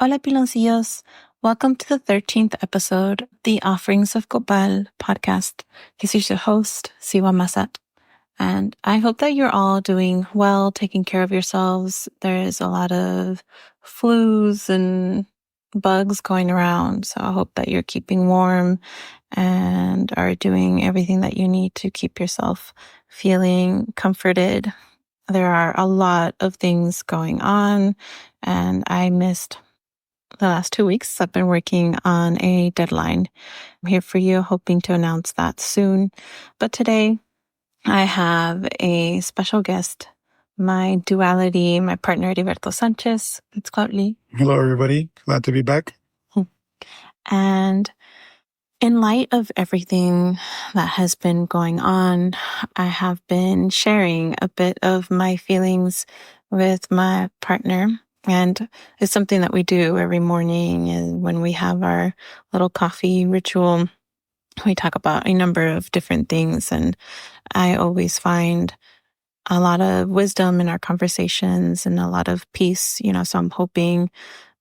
Hola, piloncillos. Welcome to the 13th episode, the Offerings of Copal podcast. This is your host, Cihua Mazatl. And I hope that you're all doing well, taking care of yourselves. There's a lot of flus and bugs going around. So I hope that you're keeping warm and are doing everything that you need to keep yourself feeling comforted. There are a lot of things going on, and I missed the last 2 weeks. I've been working on a deadline. I'm here for you, hoping to announce that soon. But today, I have a special guest, my duality, my partner, Heriberto Sanchez. It's Cloudly. Hello, everybody. Glad to be back. And in light of everything that has been going on, I have been sharing a bit of my feelings with my partner. And it's something that we do every morning. And when we have our little coffee ritual, we talk about a number of different things. And I always find a lot of wisdom in our conversations and a lot of peace, so I'm hoping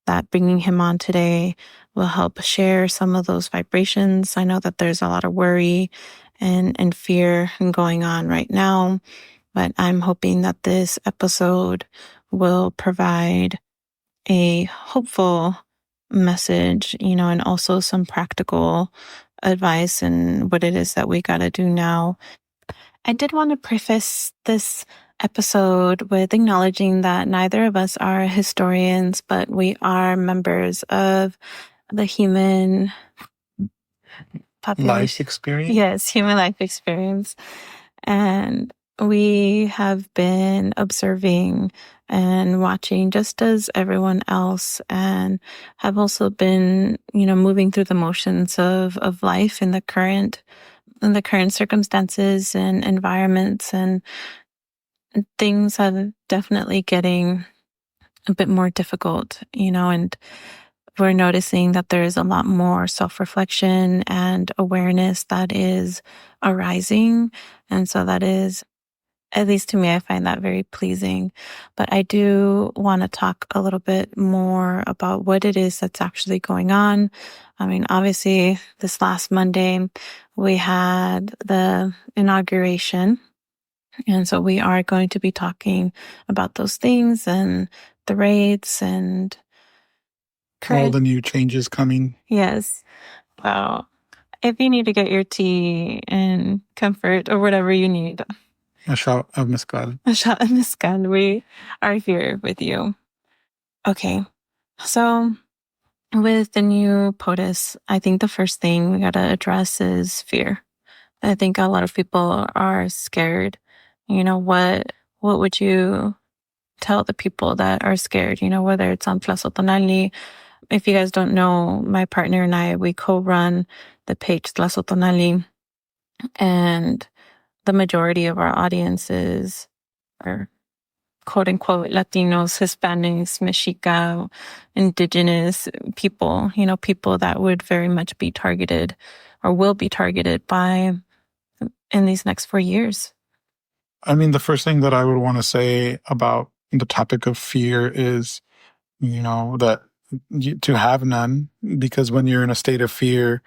that bringing him on today will help share some of those vibrations. I know that there's a lot of worry and fear going on right now, but I'm hoping that this episode will provide a hopeful message, and also some practical advice and what it is that we got to do now. I did want to preface this episode with acknowledging that neither of us are historians, but we are members of the human population. Life experience? Yes, human life experience. And we have been observing and watching just as everyone else, and have also been, moving through the motions of life in the current circumstances and environments, and things are definitely getting a bit more difficult, and we're noticing that there is a lot more self-reflection and awareness that is arising. And so that is, at least to me, I find that very pleasing. But I do want to talk a little bit more about what it is that's actually going on. I mean, obviously, this last Monday, we had the inauguration. And so we are going to be talking about those things and the raids and all the new changes coming. Yes. Wow. If you need to get your tea and comfort or whatever you need, A shot of mezcal. We are here with you. Okay. So with the new POTUS, I think the first thing we got to address is fear. I think a lot of people are scared. What would you tell the people that are scared, whether it's on Plaza Tonali? If you guys don't know, my partner and I, we co-run the page Plaza Tonali, and the majority of our audiences are quote-unquote Latinos, Hispanics, Mexica, indigenous people, people that would very much be targeted or will be targeted by in these next 4 years. I mean, the first thing that I would want to say about the topic of fear is, that to have none, because when you're in a state of fear,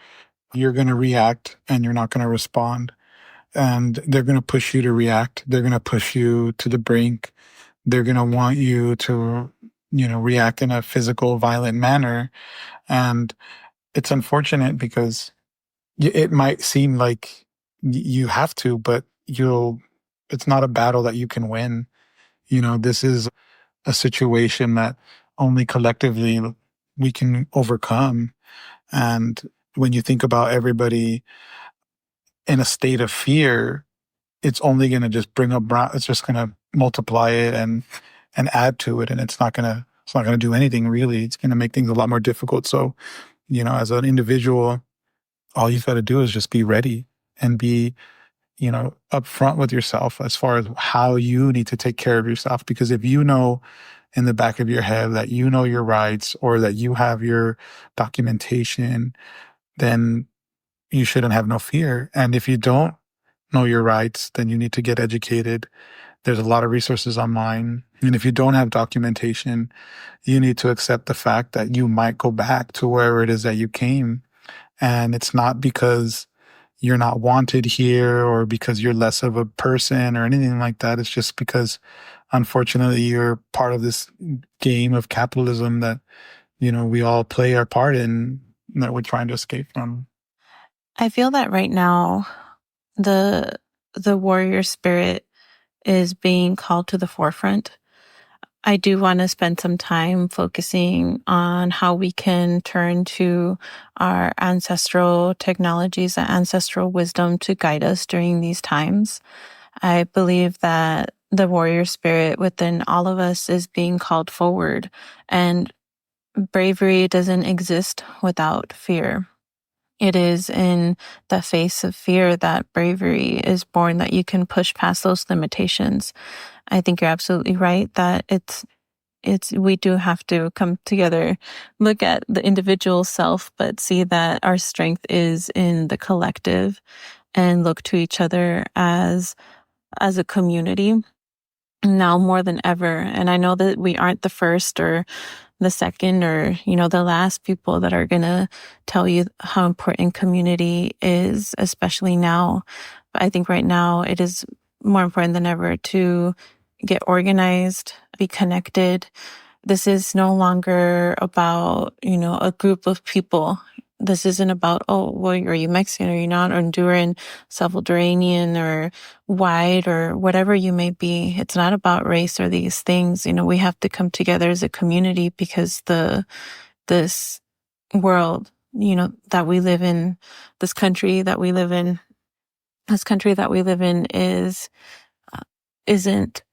you're going to react and you're not going to respond. And they're going to push you to react. They're going to push you to the brink. They're going to want you to, react in a physical, violent manner. And it's unfortunate because it might seem like you have to, but it's not a battle that you can win. This is a situation that only collectively we can overcome. And when you think about everybody in a state of fear, it's only going to just it's just going to multiply it and add to it. And it's not going to do anything really. It's going to make things a lot more difficult. So, as an individual, all you've got to do is just be ready and be, upfront with yourself as far as how you need to take care of yourself. Because if you know in the back of your head that you know your rights or that you have your documentation, then you shouldn't have no fear. And if you don't know your rights, then you need to get educated. There's a lot of resources online And if you don't have documentation, you need to accept the fact that you might go back to wherever it is that you came. And it's not because you're not wanted here or because you're less of a person or anything like that. It's just because, unfortunately, you're part of this game of capitalism that, we all play our part in, that we're trying to escape from. I feel that right now, the the warrior spirit is being called to the forefront. I do want to spend some time focusing on how we can turn to our ancestral technologies and ancestral wisdom to guide us during these times. I believe that the warrior spirit within all of us is being called forward, and bravery doesn't exist without fear. It is in the face of fear that bravery is born, that you can push past those limitations. I think you're absolutely right that we do have to come together, look at the individual self, but see that our strength is in the collective, and look to each other as a community now more than ever. And I know that we aren't the first or the second or, the last people that are going to tell you how important community is, especially now. But I think right now it is more important than ever to get organized, be connected. This is no longer about, a group of people. This isn't about, oh, well, are you Mexican? Are you not Honduran, Salvadorian, or white, or whatever you may be? It's not about race or these things. We have to come together as a community because this world, that we live in, this country that we live in, isn't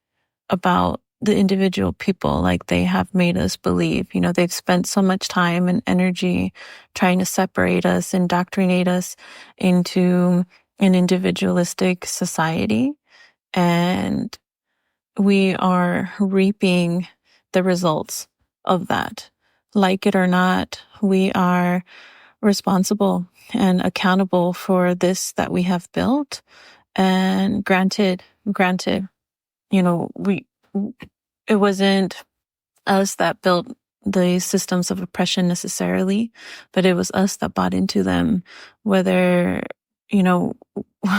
about the individual people like they have made us believe. They've spent so much time and energy trying to separate us, indoctrinate us into an individualistic society. And we are reaping the results of that. Like it or not, we are responsible and accountable for this that we have built. And granted, we it wasn't us that built the systems of oppression necessarily, but it was us that bought into them, whether,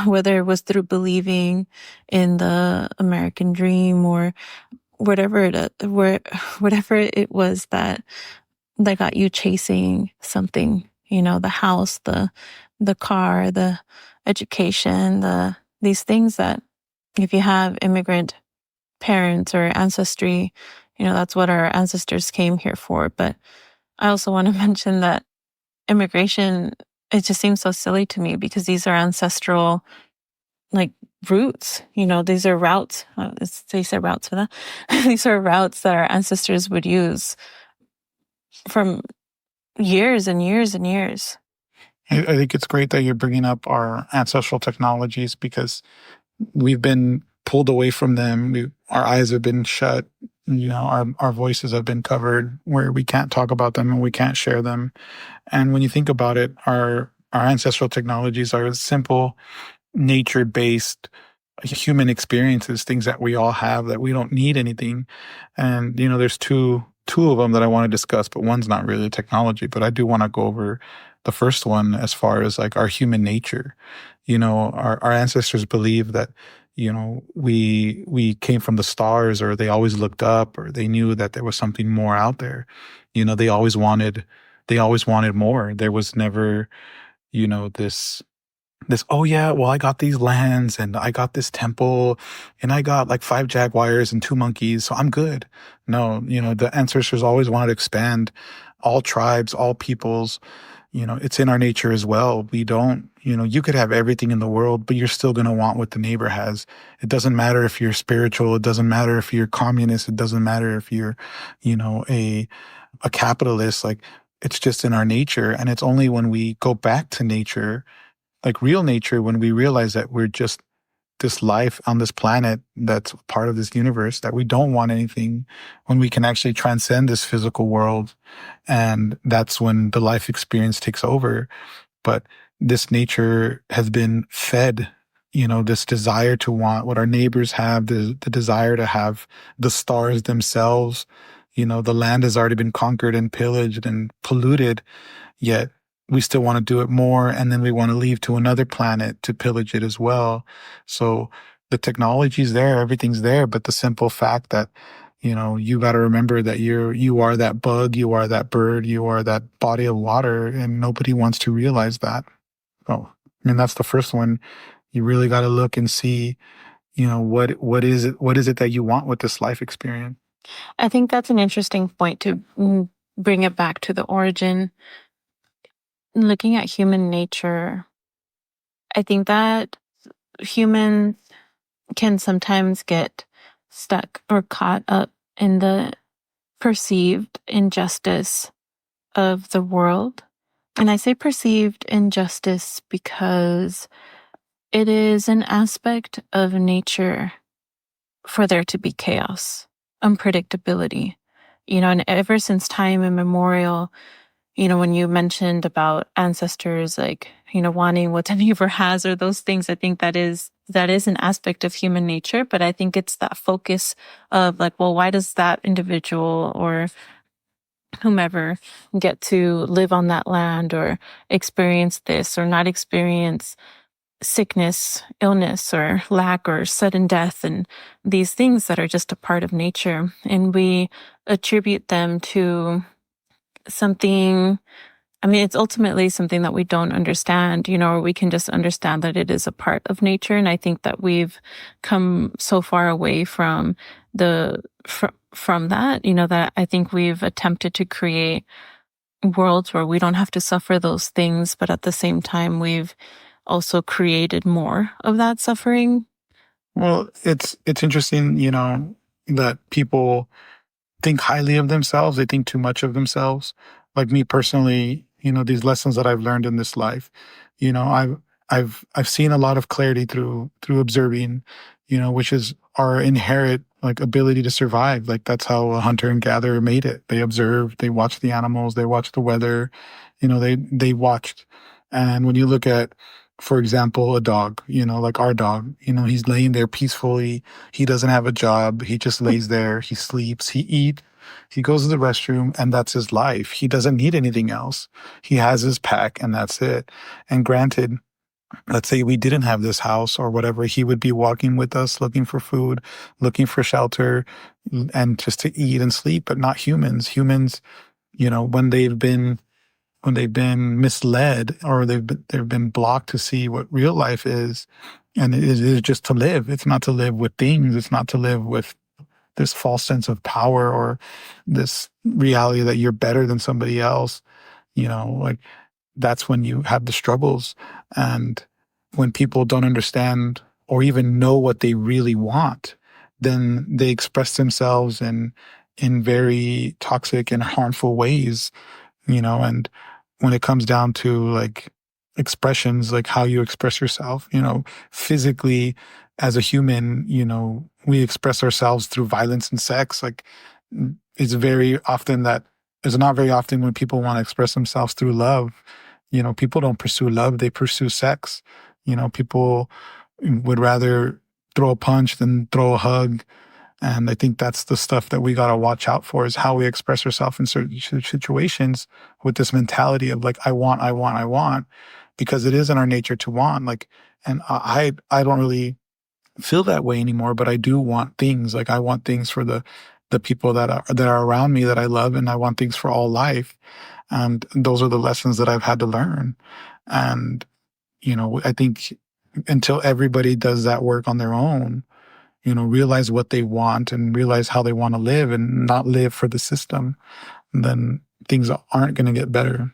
whether it was through believing in the American dream or whatever it was that got you chasing something, the house, the car, the education, these things that if you have immigrant parents or ancestry, that's what our ancestors came here for. But I also want to mention that immigration, it just seems so silly to me because these are ancestral, like, roots. These are routes. They say routes for that. These are routes that our ancestors would use from years and years and years. I think it's great that you're bringing up our ancestral technologies because we've been pulled away from them. Our eyes have been shut. Our voices have been covered where we can't talk about them and we can't share them. And when you think about it, our ancestral technologies are simple, nature-based human experiences, things that we all have that we don't need anything. And, there's two of them that I want to discuss, but one's not really technology, but I do want to go over the first one as far as like our human nature. Our ancestors believe that, we came from the stars, or they always looked up, or they knew that there was something more out there. They always wanted more. There was never, this, oh yeah, well, I got these lands and I got this temple and I got like 5 jaguars and 2 monkeys, so I'm good. No, the ancestors always wanted to expand all tribes, all peoples. It's in our nature as well. We don't, you could have everything in the world, but you're still going to want what the neighbor has. It doesn't matter if you're spiritual. It doesn't matter if you're communist. It doesn't matter if you're, a capitalist. Like, it's just in our nature. And it's only when we go back to nature, like real nature, when we realize that we're just this life on this planet that's part of this universe, that we don't want anything, when we can actually transcend this physical world. And that's when the life experience takes over. But this nature has been fed, this desire to want what our neighbors have, the desire to have the stars themselves. The land has already been conquered and pillaged and polluted, yet we still want to do it more. And then we want to leave to another planet to pillage it as well. So the technology's there, everything's there, but the simple fact that, you got to remember that you are that bug, you are that bird, you are that body of water, and nobody wants to realize that. Oh, I mean, that's the first one. You really got to look and see, what is it that you want with this life experience? I think that's an interesting point to bring it back to the origin. Looking at human nature, I think that humans can sometimes get stuck or caught up in the perceived injustice of the world. And I say perceived injustice because it is an aspect of nature for there to be chaos, unpredictability. And ever since time immemorial, when you mentioned about ancestors, like, wanting what the neighbor has or those things, I think that is an aspect of human nature. But I think it's that focus of like, well, why does that individual or whomever get to live on that land or experience this or not experience sickness, illness, or lack or sudden death, and these things that are just a part of nature. And we attribute them to something. I mean, it's ultimately something that we don't understand, or we can just understand that it is a part of nature. And I think that we've come so far away from from that, that I think we've attempted to create worlds where we don't have to suffer those things, but at the same time, we've also created more of that suffering. Well, it's interesting, that people think highly of themselves. They think too much of themselves. Like me personally, these lessons that I've learned in this life, I've seen a lot of clarity through observing, which is our inherent like ability to survive. Like that's how a hunter and gatherer made it. They observed, they watched the animals, they watched the weather, they watched. And when you look at, for example, a dog, like our dog, he's laying there peacefully. He doesn't have a job. He just lays there. He sleeps. He eats. He goes to the restroom, and that's his life. He doesn't need anything else. He has his pack, and that's it. And granted, let's say we didn't have this house or whatever, he would be walking with us, looking for food, looking for shelter, and just to eat and sleep, but not humans. Humans, when they've been misled or they've been blocked to see what real life is. And it is just to live. It's not to live with things. It's not to live with this false sense of power or this reality that you're better than somebody else. Like that's when you have the struggles. And when people don't understand or even know what they really want, then they express themselves in very toxic and harmful ways, and when it comes down to like expressions, like how you express yourself, physically as a human, we express ourselves through violence and sex. Like it's not very often when people want to express themselves through love. People don't pursue love, they pursue sex. People would rather throw a punch than throw a hug. And I think that's the stuff that we got to watch out for is how we express ourselves in certain situations with this mentality of like, I want, I want, I want, because it is in our nature to want. Like, and I don't really feel that way anymore, but I do want things. Like I want things for the people that are around me that I love. And I want things for all life. And those are the lessons that I've had to learn. And, I think until everybody does that work on their own, realize what they want and realize how they want to live and not live for the system, then things aren't going to get better.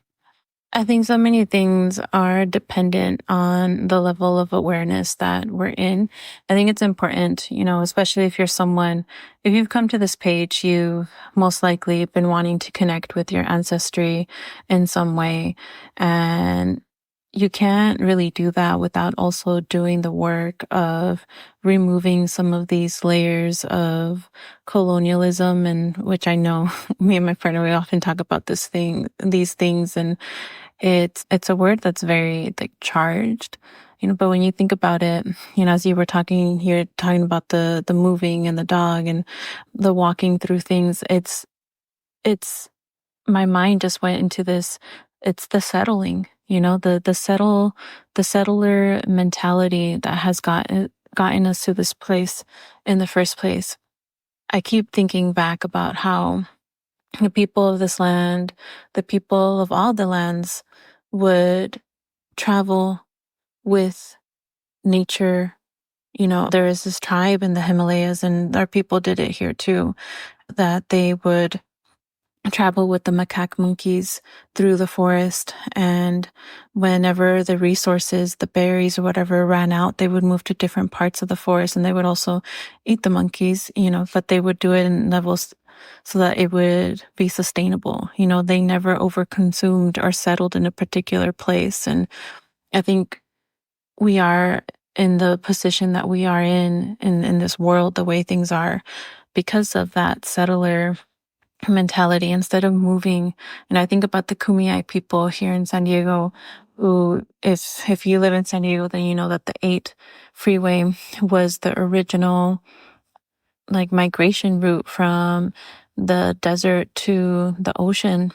I think so many things are dependent on the level of awareness that we're in. I think it's important, especially if you've come to this page, you've most likely been wanting to connect with your ancestry in some way. And you can't really do that without also doing the work of removing some of these layers of colonialism, and which I know me and my partner, we often talk about these things. And It's a word that's very like charged, but when you think about it, as you were talking here, talking about the moving and the dog and the walking through things, it's my mind just went into this. It's the settling, the settler mentality that has gotten us to this place in the first place. I keep thinking back about how the people of this land, the people of all the lands, would travel with nature. There is this tribe in the Himalayas, and our people did it here too, that they would travel with the macaque monkeys through the forest. And whenever the resources, the berries or whatever ran out, they would move to different parts of the forest, and they would also eat the monkeys, but they would do it in levels so that it would be sustainable. They never overconsumed or settled in a particular place. And I think we are in the position that we are in this world, the way things are, because of that settler mentality instead of moving. And I think about the Kumeyaay people here in San Diego, who, if you live in San Diego, then you know that the 8 freeway was the original like migration route from the desert to the ocean.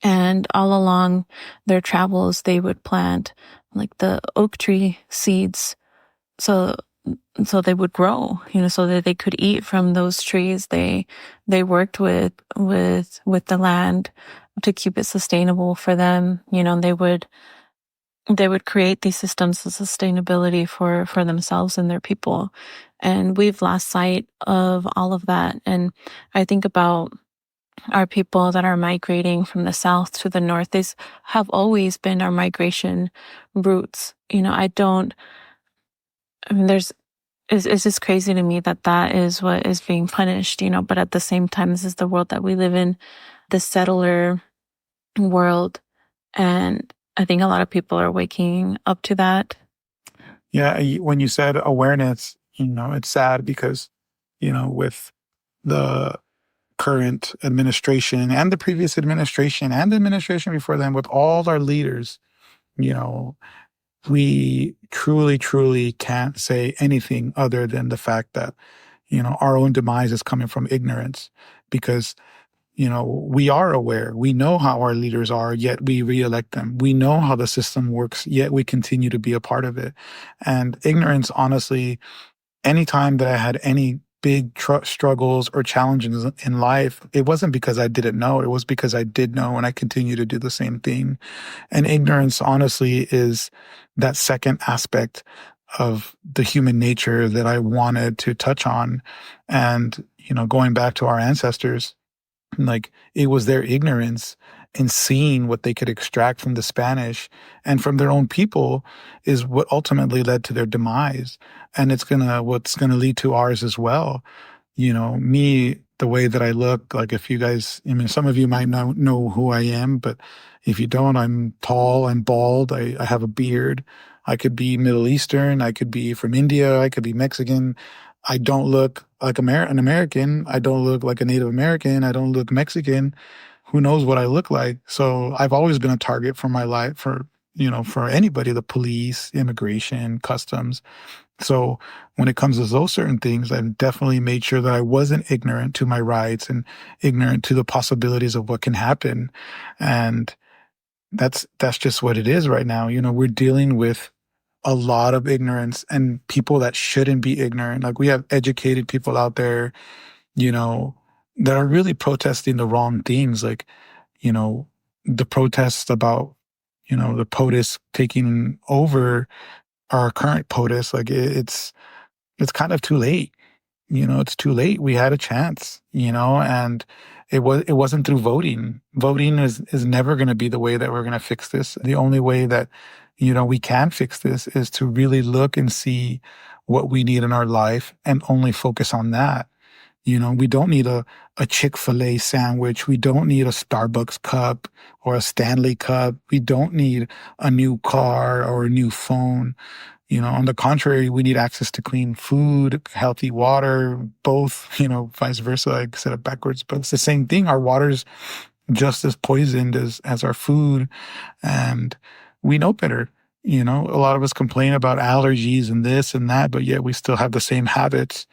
And all along their travels, they would plant like the oak tree seeds, so they would grow, so that they could eat from those trees. They worked with the land to keep it sustainable for them. They would create these systems of sustainability for themselves and their people. And we've lost sight of all of that. And I think about our people that are migrating from the south to the north. These have always been our migration routes. It's just crazy to me that that is what is being punished, but at the same time, this is the world that we live in, the settler world. And I think a lot of people are waking up to that. Yeah, when you said awareness, it's sad because, with the current administration and the previous administration and the administration before them, with all our leaders, we truly, truly can't say anything other than the fact that, our own demise is coming from ignorance because, we are aware. We know how our leaders are, yet we reelect them. We know how the system works, yet we continue to be a part of it. And ignorance, honestly, anytime that I had any big struggles or challenges in life, it wasn't because I didn't know. It was because I did know and I continue to do the same thing. And ignorance, honestly, is that second aspect of the human nature that I wanted to touch on. And, going back to our ancestors, like it was their ignorance in seeing what they could extract from the Spanish and from their own people is what ultimately led to their demise. And what's gonna lead to ours as well. Me, the way that I look, like if you guys, some of you might know who I am, but if you don't, I'm tall, I'm bald, I have a beard. I could be Middle Eastern, I could be from India, I could be Mexican. I don't look like an American. I don't look like a Native American. I don't look Mexican. Who knows what I look like? So I've always been a target for my life, for anybody, the police, immigration, customs. So when it comes to those certain things, I've definitely made sure that I wasn't ignorant to my rights and ignorant to the possibilities of what can happen. And that's just what it is right now. We're dealing with a lot of ignorance and people that shouldn't be ignorant. Like we have educated people out there, that are really protesting the wrong things. Like, the protests about, the POTUS taking over our current POTUS, like it's kind of too late. It's too late. We had a chance, and it wasn't through voting. Voting is never going to be the way that we're going to fix this. The only way that, we can fix this is to really look and see what we need in our life and only focus on that. We don't need a Chick-fil-A sandwich. We don't need a Starbucks cup or a Stanley cup. We don't need a new car or a new phone. On the contrary, we need access to clean food, healthy water, both, vice versa. I said it backwards, but it's the same thing. Our water's just as poisoned as our food, and we know better. A lot of us complain about allergies and this and that, but yet we still have the same habits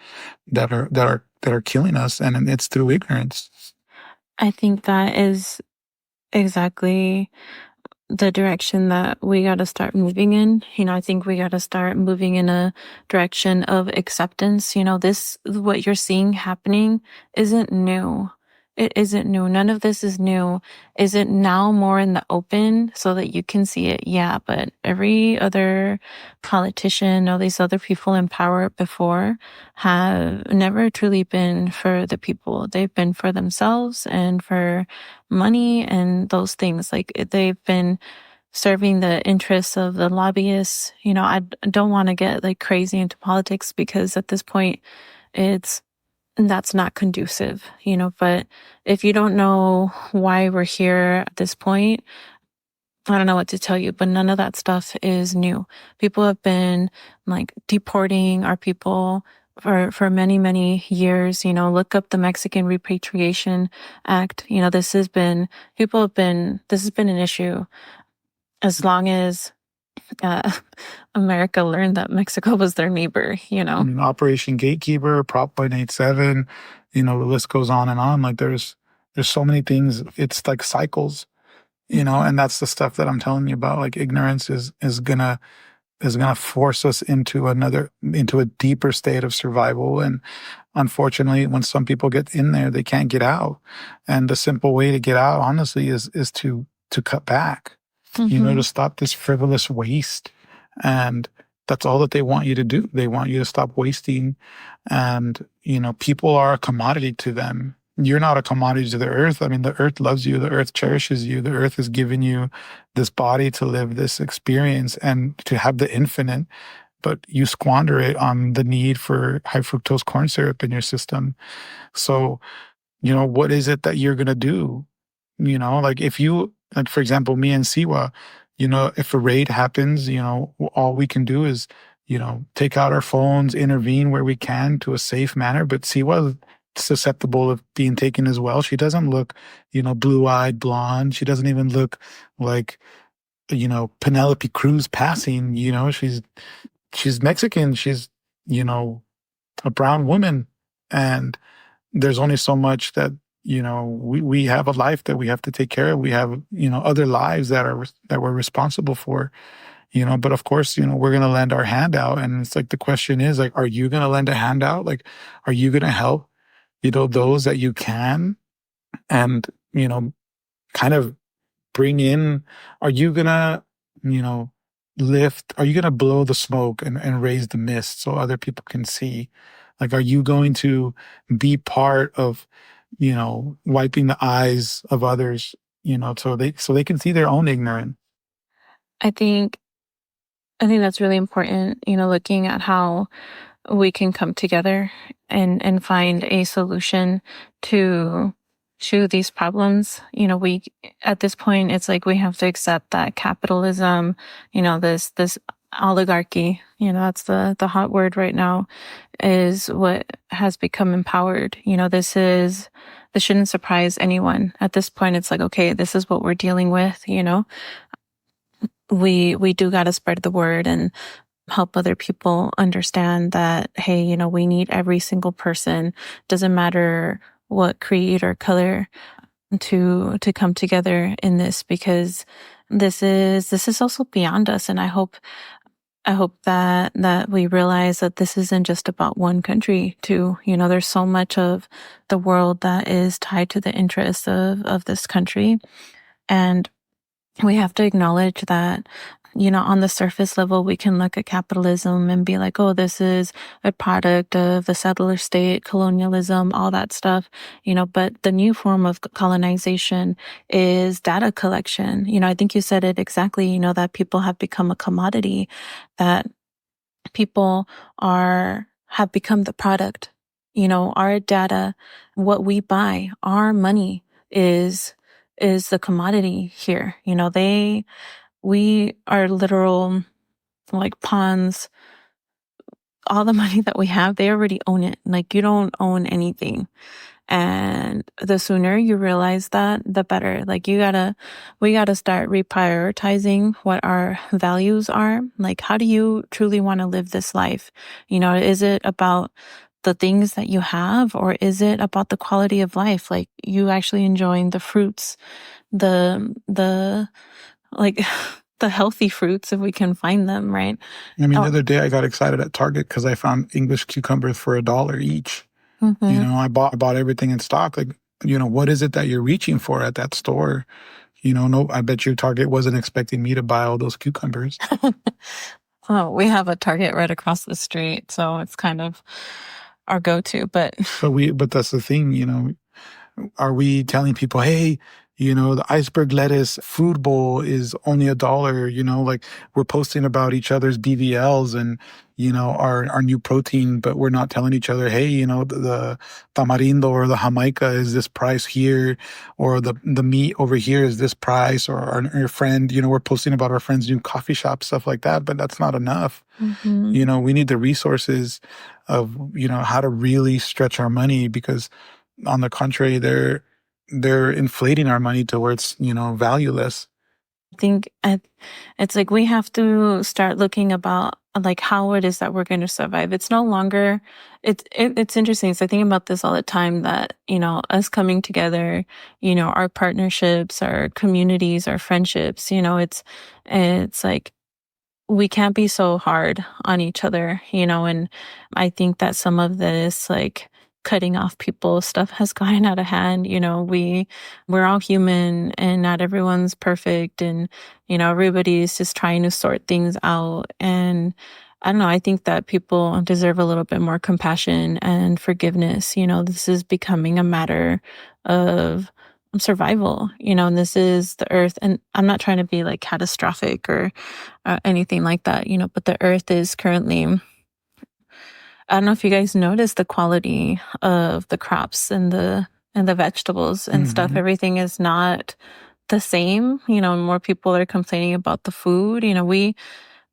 that are killing us, and it's through ignorance. I think that is exactly the direction that we got to start moving in. I think we got to start moving in a direction of acceptance. This, what you're seeing happening isn't new. It isn't new. None of this is new. Is it now more in the open so that you can see it? Yeah, but every other politician, all these other people in power before have never truly been for the people. They've been for themselves and for money and those things. Like they've been serving the interests of the lobbyists. I don't want to get like crazy into politics because at this point it's that's not conducive, but if you don't know why we're here at this point, I don't know what to tell you, but none of that stuff is new. People have been like deporting our people for many, many years. Look up the Mexican Repatriation Act. This has been an issue as long as uh, America learned that Mexico was their neighbor. I mean, Operation Gatekeeper, Prop 187, the list goes on and on. Like there's so many things. It's like cycles, and that's the stuff that I'm telling you about. Like ignorance is gonna force us into a deeper state of survival. And unfortunately, when some people get in there, they can't get out. And the simple way to get out, honestly, is to cut back, to stop this frivolous waste. And that's all that they want you to do. They want you to stop wasting. And, people are a commodity to them. You're not a commodity to the earth. I mean, the earth loves you. The earth cherishes you. The earth has given you this body to live this experience and to have the infinite, but you squander it on the need for high fructose corn syrup in your system. So, what is it that you're going to do? Like like for example, me and Siwa, if a raid happens, all we can do is, take out our phones, intervene where we can to a safe manner. But Siwa is susceptible of being taken as well. She doesn't look, blue-eyed blonde. She doesn't even look like, Penelope Cruz passing. She's Mexican. She's, a brown woman. And there's only so much that, we have a life that we have to take care of. We have, other lives that we're responsible for, but of course, we're going to lend our hand out. And it's like, the question is like, are you going to lend a hand out? Like, are you going to help, those that you can, and, kind of bring in, are you going to, are you going to blow the smoke and raise the mist so other people can see? Like, are you going to be part of, wiping the eyes of others, so they can see their own ignorance? I think that's really important, looking at how we can come together and find a solution to these problems. We at this point it's like we have to accept that capitalism, this oligarchy, that's the hot word right now, is what has become empowered. This shouldn't surprise anyone. At this point it's like, okay, this is what we're dealing with. We do got to spread the word and help other people understand that, hey, we need every single person, doesn't matter what creed or color, to come together in this, because this is also beyond us. And I hope that we realize that this isn't just about one country too. There's so much of the world that is tied to the interests of this country. And we have to acknowledge that, on the surface level, we can look at capitalism and be like, oh, this is a product of the settler state, colonialism, all that stuff, but the new form of colonization is data collection. I think you said it exactly, that people have become a commodity, that people have become the product. Our data, what we buy, our money is the commodity here. We are literal like pawns. All the money that we have, they already own it. Like, you don't own anything. And the sooner you realize that, the better. Like we gotta start reprioritizing what our values are. Like, how do you truly want to live this life? Is it about the things that you have, or is it about the quality of life? Like, you actually enjoying the fruits, the like the healthy fruits if we can find them, right? I mean, the Oh, other day I got excited at Target because I found English cucumbers for $1 each. mhm. I bought everything in stock. Like, what is it that you're reaching for at that store? No, I bet you Target wasn't expecting me to buy all those cucumbers. Oh, we have a Target right across the street, so it's kind of our go-to. But But that's the thing, are we telling people, hey, the iceberg lettuce food bowl is only $1? Like, we're posting about each other's BVLs and, our new protein, but we're not telling each other, hey, the tamarindo or the jamaica is this price here, or the meat over here is this price, or our friend, we're posting about our friend's new coffee shop, stuff like that, but that's not enough. mhm. We need the resources of, how to really stretch our money, because on the contrary, they're inflating our money to where it's, valueless. I think it's like we have to start looking about like how it is that we're going to survive. It's no longer it's interesting. So I think about this all the time that, us coming together, our partnerships, our communities, our friendships, it's like we can't be so hard on each other, and I think that some of this like cutting off people stuff has gotten out of hand. We're all human and not everyone's perfect, and everybody's just trying to sort things out. And I don't know, I think that people deserve a little bit more compassion and forgiveness. This is becoming a matter of survival, and this is the earth. And I'm not trying to be like catastrophic or anything like that, but the earth is currently, I don't know if you guys noticed the quality of the crops and the vegetables and stuff. Hmm. Everything is not the same. More people are complaining about the food.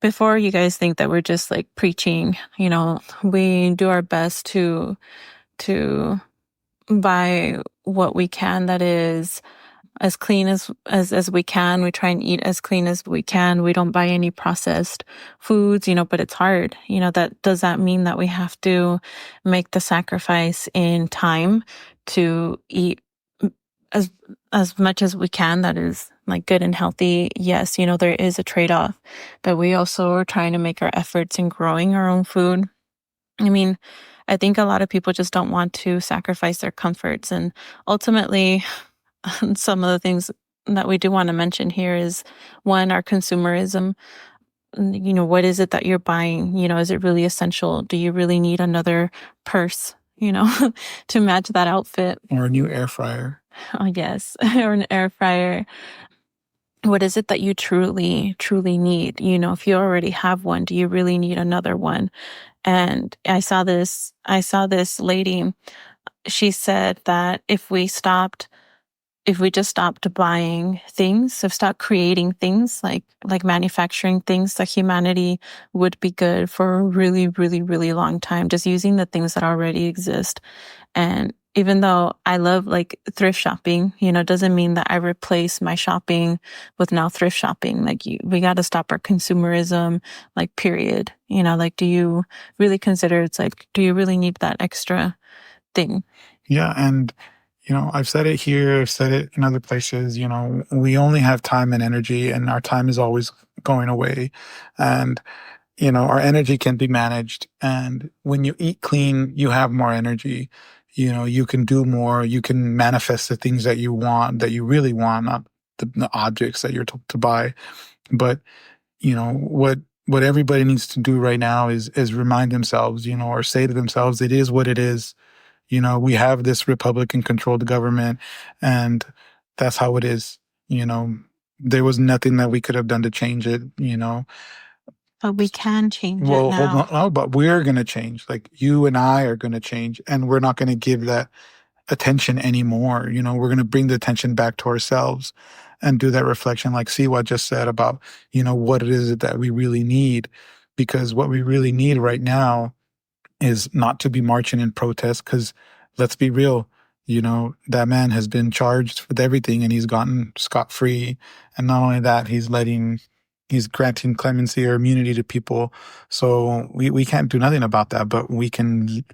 Before you guys think that we're just like preaching, we do our best to buy what we can that is as clean as we can. We try and eat as clean as we can. We don't buy any processed foods, but it's hard. Does that mean that we have to make the sacrifice in time to eat as as much as we can that is like good and healthy? Yes, there is a trade-off, but we also are trying to make our efforts in growing our own food. I mean, I think a lot of people just don't want to sacrifice their comforts, and ultimately some of the things that we do want to mention here is one, our consumerism. What is it that you're buying? Is it really essential? Do you really need another purse, to match that outfit? Or a new air fryer. Oh, yes. Or an air fryer. What is it that you truly, truly need? If you already have one, do you really need another one? And I saw this lady. She said that if we just stopped buying things, if stopped creating things like manufacturing things, that humanity would be good for a really, really, really long time, just using the things that already exist. And even though I love like thrift shopping, doesn't mean that I replace my shopping with now thrift shopping. Like we got to stop our consumerism, like period. Like, do you really consider it's like, do you really need that extra thing? Yeah, and I've said it here, I've said it in other places. We only have time and energy, and our time is always going away. And our energy can be managed. And when you eat clean, you have more energy. You can do more. You can manifest the things that you want, that you really want, not the objects that you're told to buy. But what everybody needs to do right now is remind themselves, or say to themselves, it is what it is. We have this Republican controlled government, and that's how it is. There was nothing that we could have done to change it. But we can change it Well, hold on. now. Oh, but we're going to change. Like, you and I are going to change, and we're not going to give that attention anymore. We're going to bring the attention back to ourselves and do that reflection, like Siwa just said, about, what it is that we really need. Because what we really need right now is not to be marching in protest, because let's be real, That man has been charged with everything and he's gotten scot-free. And not only that, he's granting clemency or immunity to people. So we can't do nothing about that, but we can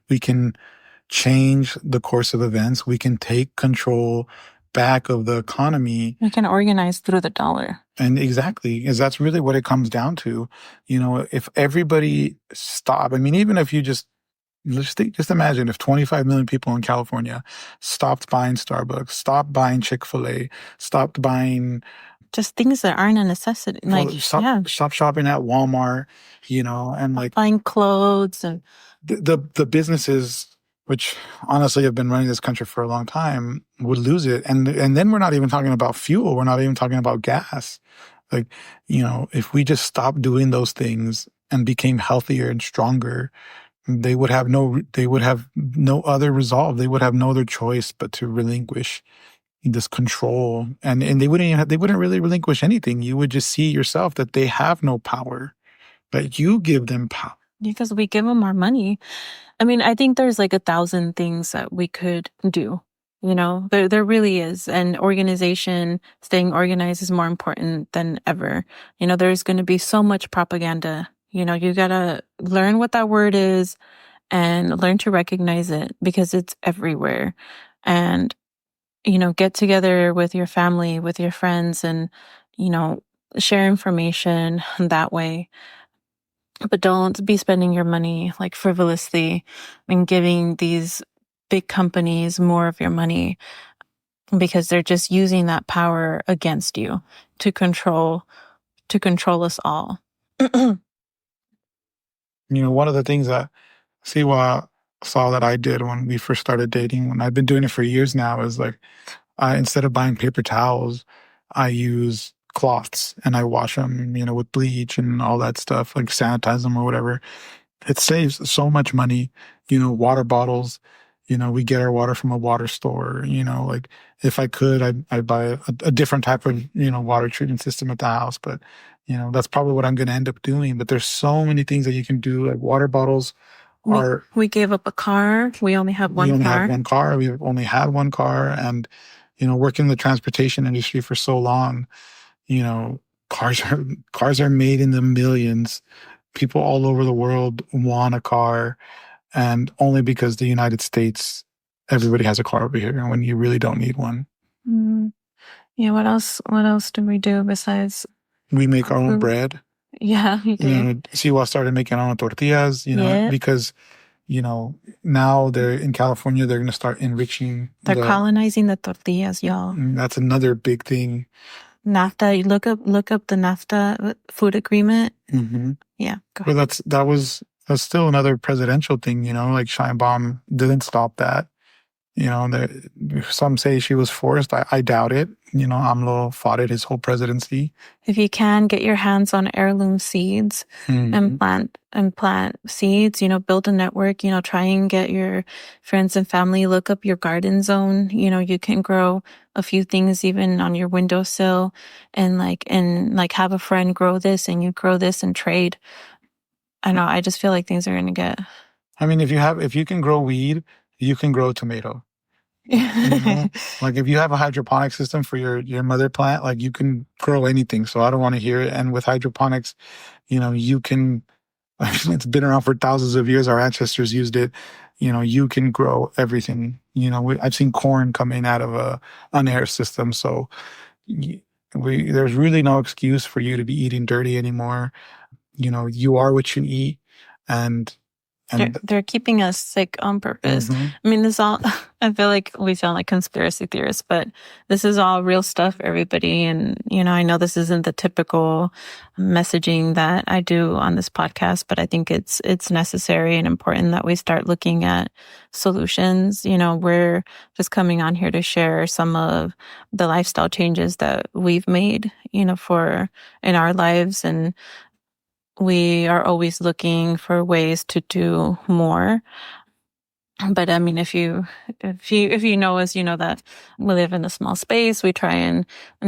change the course of events. We can take control back of the economy. We can organize through the dollar. And exactly, because that's really what it comes down to. If everybody stop, I mean, even if you just imagine if 25 million people in California stopped buying Starbucks, stopped buying Chick-fil-A, stopped buying just things that aren't a necessity. Stop shopping at Walmart, and like buying clothes and the businesses, which honestly have been running this country for a long time, would lose it. And then we're not even talking about fuel. We're not even talking about gas. Like, if we just stopped doing those things and became healthier and stronger, they would have no other resolve. They would have no other choice but to relinquish this control. And they wouldn't really relinquish anything. You would just see yourself that they have no power, but you give them power. Because we give them our money. I mean, I think there's like 1,000 things that we could do. There really is. And organization, staying organized is more important than ever. There's going to be so much propaganda. You got to learn what that word is and learn to recognize it because it's everywhere. And, get together with your family, with your friends and, share information that way. But don't be spending your money like frivolously and giving these big companies more of your money because they're just using that power against you to control us all. One of the things that Cihua saw that I did when we first started dating, when I've been doing it for years now, is like, instead of buying paper towels, I use cloths and I wash them, with bleach and all that stuff, like sanitize them or whatever. It saves so much money. Water bottles, we get our water from a water store. Like if I could, I'd buy a different type of, water treatment system at the house. But, that's probably what I'm going to end up doing. But there's so many things that you can do. Like water bottles we gave up a car. We only have one car. We've only had one car. And, working in the transportation industry for so long, cars are made in the millions. People all over the world want a car, and only because the United States, everybody has a car over here when you really don't need one. Yeah. What else do we do besides? We make our own bread. Yeah, we do. Cihua started making our own tortillas, because, now they're in California, they're going to start enriching. They're colonizing the tortillas, y'all. That's another big thing. NAFTA, you look up the NAFTA food agreement. Mm-hmm. Yeah, go ahead. But that's still another presidential thing, like Sheinbaum didn't stop that. Some say she was forced. I doubt it. AMLO fought it his whole presidency. If you can get your hands on heirloom seeds and plant seeds, build a network, try and get your friends and family, look up your garden zone. You can grow a few things even on your windowsill and have a friend grow this and you grow this and trade. I know. I just feel like things are going to get. I mean, if you can grow weed, you can grow tomato. Like if you have a hydroponic system for your mother plant, like you can grow anything. So I don't want to hear it. And with hydroponics, you can, it's been around for thousands of years. Our ancestors used it. You can grow everything. I've seen corn coming out of an air system. So there's really no excuse for you to be eating dirty anymore. You are what you eat. And they're keeping us sick on purpose. Mm-hmm. I mean, I feel like we sound like conspiracy theorists, but this is all real stuff, everybody. And, I know this isn't the typical messaging that I do on this podcast, but I think it's necessary and important that we start looking at solutions. We're just coming on here to share some of the lifestyle changes that we've made, in our lives. And we are always looking for ways to do more. But I mean, if you know us, you know that we live in a small space. We try and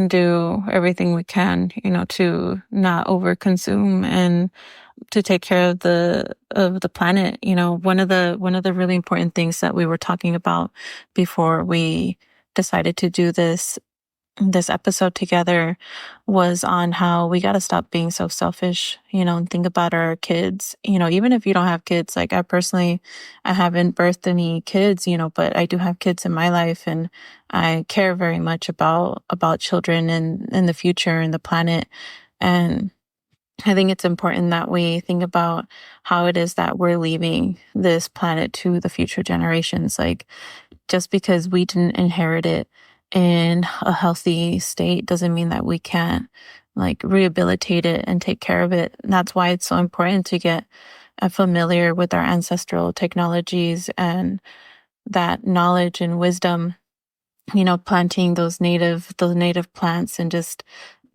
do everything we can, to not overconsume and to take care of the planet. One of the really important things that we were talking about before we decided to do this episode together was on how we got to stop being so selfish, and think about our kids. Even if you don't have kids, like I haven't birthed any kids, but I do have kids in my life, and I care very much about children and the future and the planet. And I think it's important that we think about how it is that we're leaving this planet to the future generations. Like, just because we didn't inherit it in a healthy state doesn't mean that we can't like rehabilitate it and take care of it. And that's why it's so important to get familiar with our ancestral technologies and that knowledge and wisdom, planting those native plants and just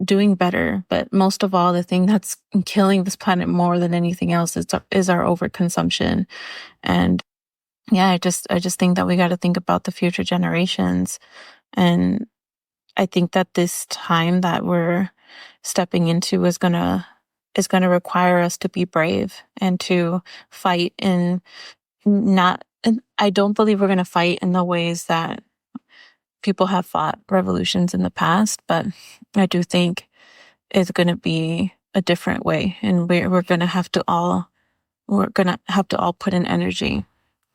doing better. But most of all, the thing that's killing this planet more than anything else is our overconsumption. And yeah, I just think that we got to think about the future generations. And I think that this time that we're stepping into is gonna require us to be brave and to fight in not and I don't believe we're gonna fight in the ways that people have fought revolutions in the past, but I do think it's gonna be a different way, and we're gonna have to all put in energy.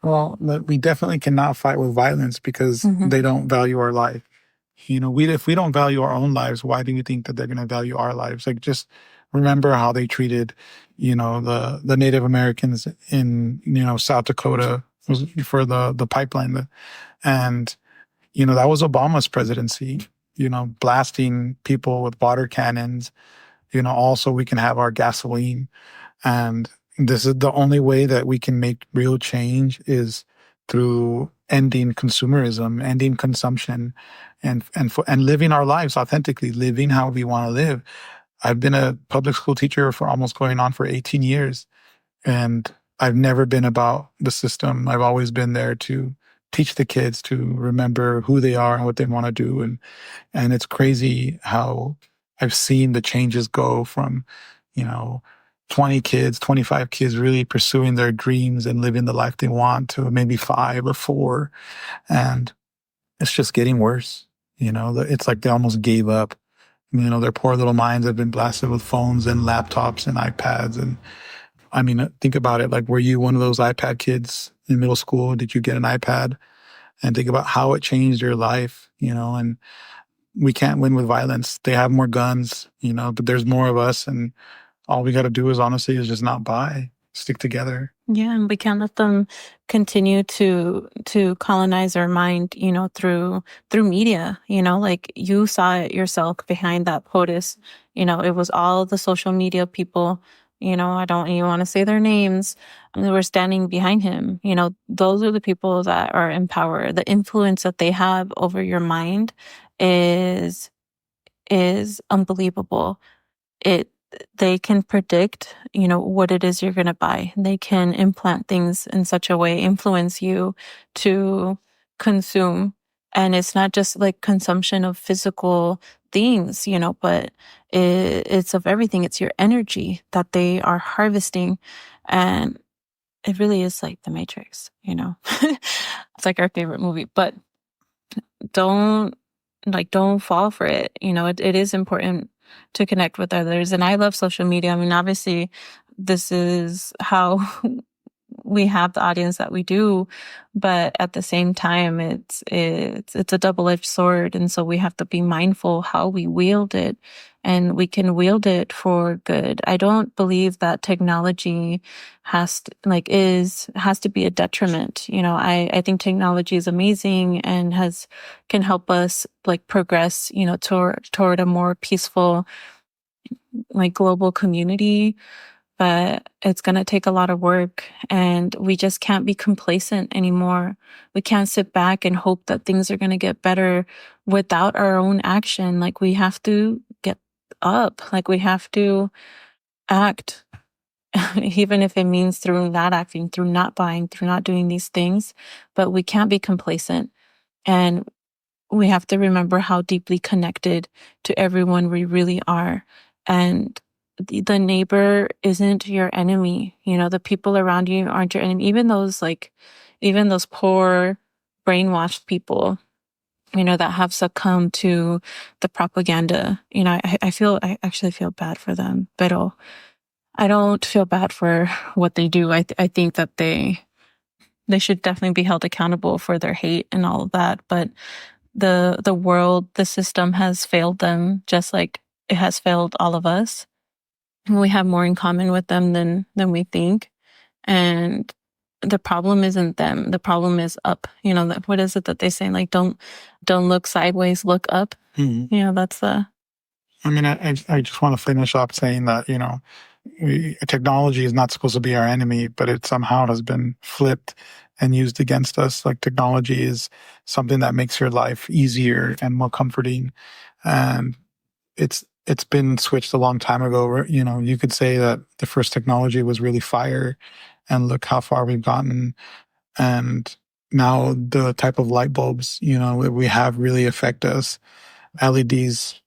Well, we definitely cannot fight with violence because Hmm. they don't value our life. If we don't value our own lives, why do you think that they're going to value our lives? Like, just remember how they treated, the Native Americans in, South Dakota for the pipeline. And, that was Obama's presidency, blasting people with water cannons, also we can have our gasoline. And this is the only way that we can make real change is through ending consumerism, ending consumption, and living our lives authentically, living how we want to live. I've been a public school teacher for almost going on for 18 years, and I've never been about the system. I've always been there to teach the kids to remember who they are and what they want to do. And it's crazy how I've seen the changes go from, you know, 20 kids, 25 kids really pursuing their dreams and living the life they want to maybe 5 or 4. And it's just getting worse. It's like they almost gave up. Their poor little minds have been blasted with phones and laptops and iPads. And I mean, think about it. Like, were you one of those iPad kids in middle school? Did you get an iPad? And think about how it changed your life, and we can't win with violence. They have more guns, but there's more of us. And all we got to do is honestly is just not buy, stick together. Yeah, and we can't let them continue to colonize our mind, through media. Like you saw it yourself behind that POTUS. It was all the social media people. I don't even want to say their names. They were standing behind him. Those are the people that are in power. The influence that they have over your mind is unbelievable. it they can predict, what it is you're going to buy. They can implant things in such a way, influence you to consume. And it's not just like consumption of physical things, but it's of everything. It's your energy that they are harvesting. And it really is like the Matrix, It's like our favorite movie, but don't don't fall for it. It is important to connect with others. And I love social media. I mean, obviously this is how we have the audience that we do, but at the same time, it's a double-edged sword. And so we have to be mindful how we wield it, and we can wield it for good. I don't believe that technology has to be a detriment. I think technology is amazing and can help us like progress, toward a more peaceful, like global community. But it's going to take a lot of work, and we just can't be complacent anymore. We can't sit back and hope that things are going to get better without our own action. Like, we have to get up. Like, we have to act. even if it means through not acting, through not buying, through not doing these things. But we can't be complacent. And we have to remember how deeply connected to everyone we really are. And the neighbor isn't your enemy. The people around you aren't your enemy. Even those poor, brainwashed people, that have succumbed to the propaganda. I actually feel bad for them, but I don't feel bad for what they do. I think that they should definitely be held accountable for their hate and all of that. But the world, the system has failed them, just like it has failed all of us. We have more in common with them than we think. And the problem isn't them. The problem is up. What is it that they say? Like, don't look sideways, look up. Mm-hmm. That's the. I mean, I just want to finish up saying that, technology is not supposed to be our enemy, but it somehow has been flipped and used against us. Like, technology is something that makes your life easier and more comforting. And it's been switched a long time ago where, you could say that the first technology was really fire, and look how far we've gotten. And now the type of light bulbs, we have really affect us. LEDs,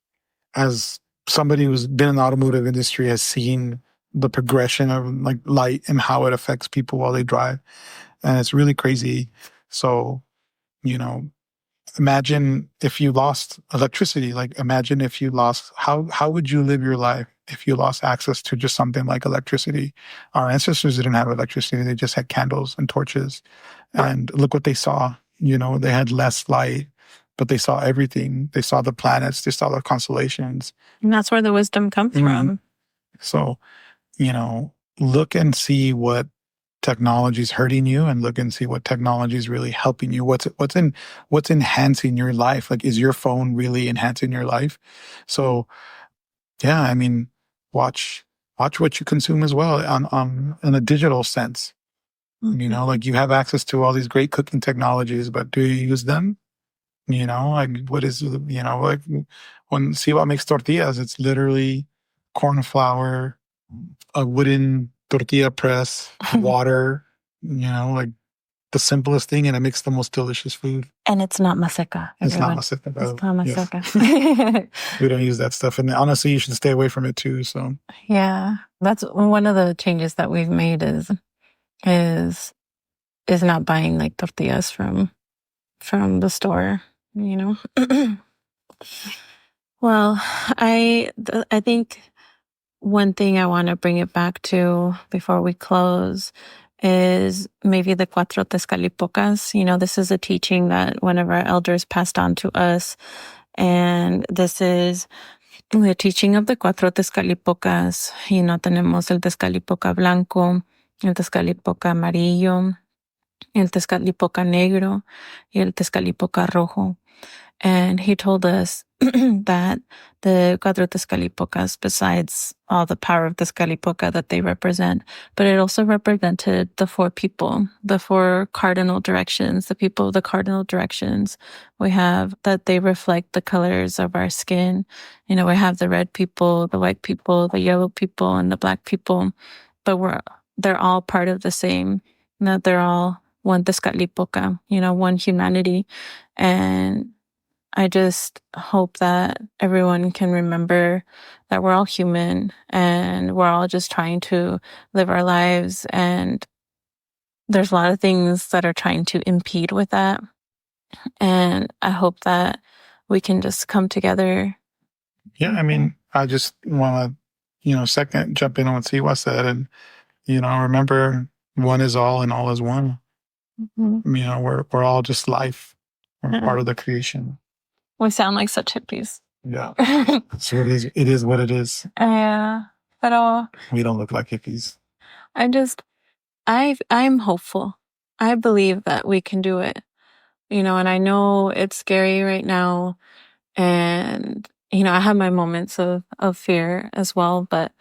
as somebody who's been in the automotive industry, has seen the progression of like light and how it affects people while they drive. And it's really crazy. So, imagine if you lost electricity. Like, imagine if you lost, how would you live your life if you lost access to just something like electricity? Our ancestors didn't have electricity. They just had candles and torches. And look what they saw. They had less light, but they saw everything. They saw the planets. They saw the constellations. And that's where the wisdom comes from. So, look and see what technology is hurting you, and look and see what technology is really helping you. What's enhancing your life? Like, is your phone really enhancing your life? So, yeah, I mean, watch what you consume as well on in a digital sense. Like, you have access to all these great cooking technologies, but do you use them? Like, what is, like when Cihua makes tortillas, it's literally corn flour, a wooden tortilla press, water, like the simplest thing, and it makes the most delicious food. And it's not maseca. It's not maseca. It's not maseca. Yes. We don't use that stuff. And honestly, you should stay away from it too. So yeah, that's one of the changes that we've made is not buying like tortillas from the store, Well, I think one thing I want to bring it back to before we close is maybe the Cuatro Tezcalipocas. This is a teaching that one of our elders passed on to us. And this is the teaching of the Cuatro Tezcalipocas. Tenemos el Tezcalipoca blanco, el Tezcalipoca amarillo, el Tezcalipoca negro, y el Tezcalipoca rojo. And he told us that the Cuatro Tezcalipocas, besides all the power of Tezcalipoca that they represent, but it also represented the four people, the four cardinal directions, the people of the cardinal directions. We have that they reflect the colors of our skin. We have the red people, the white people, the yellow people, and the black people, but they're all part of the same, that they're all one Tezcatlipoca, one humanity. And I just hope that everyone can remember that we're all human and we're all just trying to live our lives. And there's a lot of things that are trying to impede with that. And I hope that we can just come together. Yeah, I mean, I just want to, second jump in on what Cihua said. And, remember, one is all and all is one. Mm-hmm. We're all just life. We're part of the creation. We sound like such hippies. Yeah. So it is what it is. Yeah. But we don't look like hippies. I'm hopeful. I believe that we can do it. And I know it's scary right now. And, I have my moments of fear as well, but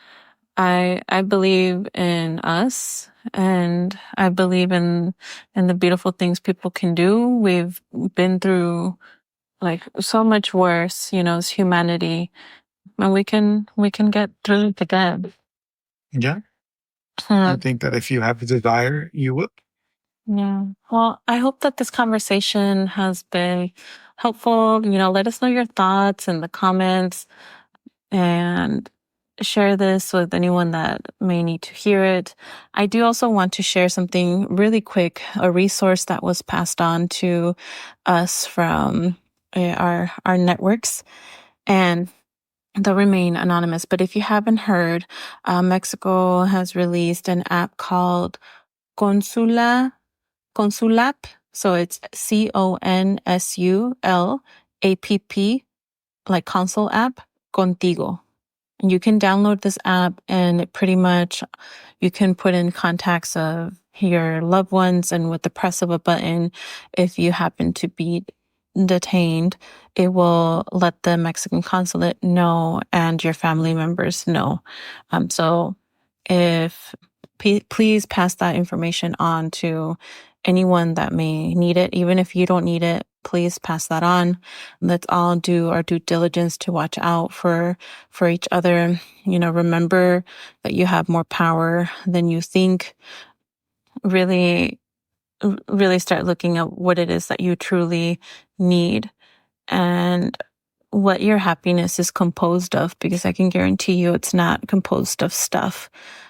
I believe in us, and I believe in the beautiful things people can do. We've been through like so much worse, as humanity, and we can get through it again. Yeah. I think that if you have a desire, you will. Yeah. Well, I hope that this conversation has been helpful. Let us know your thoughts in the comments and share this with anyone that may need to hear it. I do also want to share something really quick, a resource that was passed on to us from our networks, and they'll remain anonymous. But if you haven't heard, Mexico has released an app called Consulap. So it's CONSULAPP, like console app, Contigo. You can download this app and it pretty much you can put in contacts of your loved ones, and with the press of a button, if you happen to be detained, it will let the Mexican consulate know and your family members know. So if please pass that information on to anyone that may need it. Even if you don't need it, please pass that on. Let's all do our due diligence to watch out for each other. Remember that you have more power than you think. Really, really start looking at what it is that you truly need and what your happiness is composed of, because I can guarantee you it's not composed of stuff.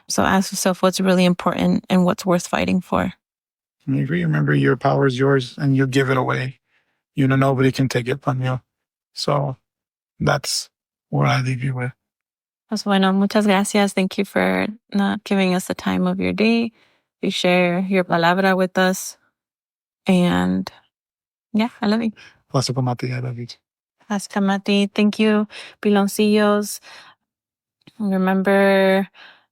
So ask yourself what's really important and what's worth fighting for. I agree. Remember, your power is yours and you give it away. Nobody can take it from you. So that's what I leave you with. Pues bueno, muchas gracias. Thank you for not giving us the time of your day. You share your palabra with us. And yeah, I love you. Pasapamati, I love you. Askamati. Thank you, Piloncillos. Remember,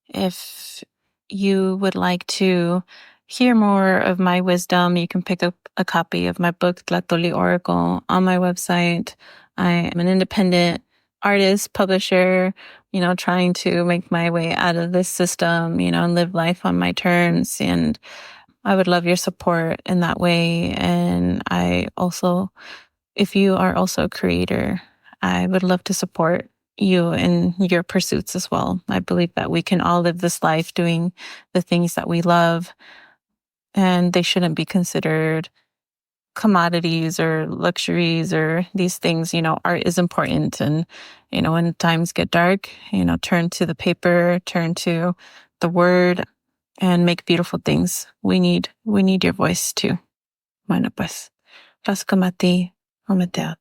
if you would like to hear more of my wisdom, you can pick up a copy of my book, Tlatoli Oracle, on my website. I am an independent artist, publisher, trying to make my way out of this system, and live life on my terms. And I would love your support in that way. And I also, if you are also a creator, I would love to support you in your pursuits as well. I believe that we can all live this life doing the things that we love, and they shouldn't be considered commodities or luxuries or these things. Art is important. And, when times get dark, turn to the paper, turn to the word, and make beautiful things. We need your voice too. Bueno, pues, Paskamati, Ometeot.